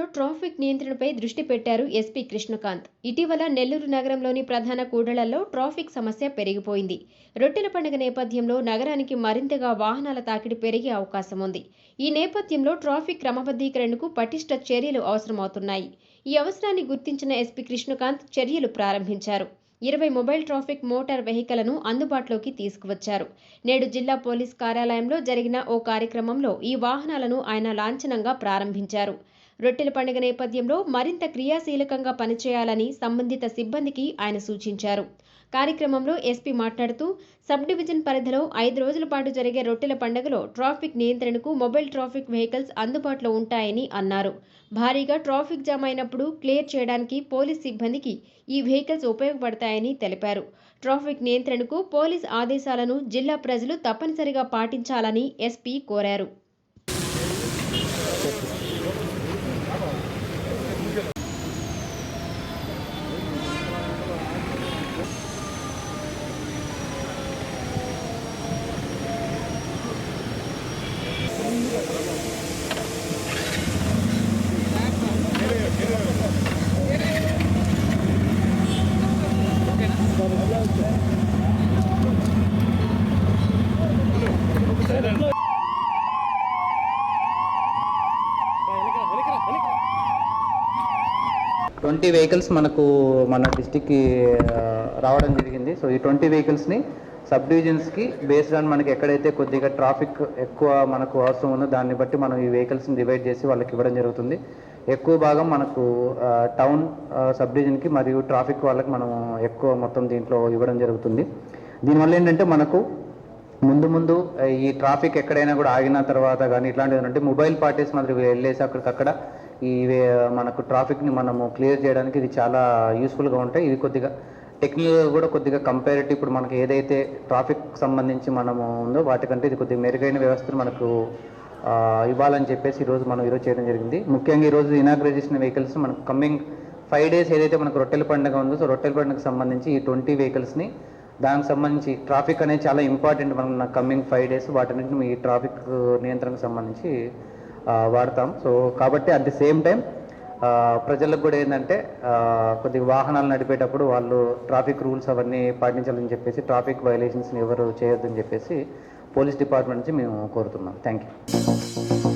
జిల్లాలో ట్రాఫిక్ నియంత్రణపై దృష్టి పెట్టారు ఎస్పీ కృష్ణకాంత్. ఇటీవల నెల్లూరు నగరంలోని ప్రధాన కూడళ్లలో ట్రాఫిక్ సమస్య పెరిగిపోయింది. రొట్టెల పండుగ నేపథ్యంలో నగరానికి మరింతగా వాహనాల తాకిడి పెరిగే అవకాశం ఉంది. ఈ నేపథ్యంలో ట్రాఫిక్ క్రమబద్ధీకరణకు పటిష్ట చర్యలు అవసరమవుతున్నాయి. ఈ అవసరాన్ని గుర్తించిన ఎస్పీ కృష్ణకాంత్ చర్యలు ప్రారంభించారు. 20 మొబైల్ ట్రాఫిక్ మోటార్ వెహికల్లను అందుబాటులోకి తీసుకువచ్చారు. నేడు జిల్లా పోలీస్ కార్యాలయంలో జరిగిన ఓ కార్యక్రమంలో ఈ వాహనాలను ఆయన లాంఛనంగా ప్రారంభించారు. రొట్టెల పండుగ నేపథ్యంలో మరింత క్రియాశీలకంగా పనిచేయాలని సంబంధిత సిబ్బందికి ఆయన సూచించారు. కార్యక్రమంలో ఎస్పీ మాట్లాడుతూ సబ్ డివిజన్ పరిధిలో 5 రోజుల పాటు జరిగే రొట్టెల పండుగలో ట్రాఫిక్ నియంత్రణకు మొబైల్ ట్రాఫిక్ వెహికల్స్ అందుబాటులో ఉంటాయని అన్నారు. భారీగా ట్రాఫిక్ జామ్ అయినప్పుడు క్లియర్ చేయడానికి పోలీస్ సిబ్బందికి ఈ వెహికల్స్ ఉపయోగపడతాయని తెలిపారు. ట్రాఫిక్ నియంత్రణకు పోలీస్ ఆదేశాలను జిల్లా ప్రజలు తప్పనిసరిగా పాటించాలని ఎస్పీ కోరారు. 20 వెహికల్స్ మనకు మన డిస్టిక్కి రావడం జరిగింది. సో ఈ 20 వెహికల్స్ని సబ్ డివిజన్స్కి బేస్డ్ ఆన్ మనకి ఎక్కడైతే కొద్దిగా ట్రాఫిక్ ఎక్కువ మనకు అవసరం ఉందో దాన్ని బట్టి మనం ఈ వెహికల్స్ని డివైడ్ చేసి వాళ్ళకి ఇవ్వడం జరుగుతుంది. ఎక్కువ భాగం మనకు టౌన్ సబ్ డివిజన్కి మరియు ట్రాఫిక్ వాళ్ళకి మనం ఎక్కువ మొత్తం దీంట్లో ఇవ్వడం జరుగుతుంది. దీనివల్ల ఏంటంటే మనకు ముందు ఈ ట్రాఫిక్ ఎక్కడైనా కూడా ఆగిన తర్వాత కానీ ఇట్లాంటివి ఏంటంటే మొబైల్ పార్టీస్ మరి వెళ్ళేసి అక్కడికక్కడ ఈ మనకు ట్రాఫిక్ని మనము క్లియర్ చేయడానికి ఇది చాలా యూస్ఫుల్గా ఉంటాయి. ఇది కొద్దిగా టెక్నికల్గా కూడా కొద్దిగా కంపారిటివ్ ఇప్పుడు మనకి ఏదైతే ట్రాఫిక్ సంబంధించి మనము ఉందో వాటికంటే ఇది కొద్దిగా మెరుగైన వ్యవస్థను మనకు ఇవ్వాలని చెప్పేసి ఈరోజు చేయడం జరిగింది. ముఖ్యంగా ఈరోజు ఇనాగ్రేషన్ వెహికల్స్ మనకు కమింగ్ 5 days ఏదైతే మనకు రొట్టెల పండుగ ఉందో సో రొట్టెల పండుగకు సంబంధించి ఈ 20 వెహికల్స్ని దానికి సంబంధించి ట్రాఫిక్ అనేది చాలా ఇంపార్టెంట్ మనకు కమింగ్ 5 days వాటిని ఈ ట్రాఫిక్ నియంత్రణకు సంబంధించి వాడతాం. సో కాబట్టి అట్ ది సేమ్ టైం ప్రజలకు కూడా ఏంటంటే కొద్దిగా వాహనాలు నడిపేటప్పుడు వాళ్ళు ట్రాఫిక్ రూల్స్ అవన్నీ పాటించాలని చెప్పేసి ట్రాఫిక్ వైలేషన్స్ని ఎవరు చేయొద్దని చెప్పేసి పోలీస్ డిపార్ట్మెంట్ నుంచి మేము కోరుతున్నాం. Thank you.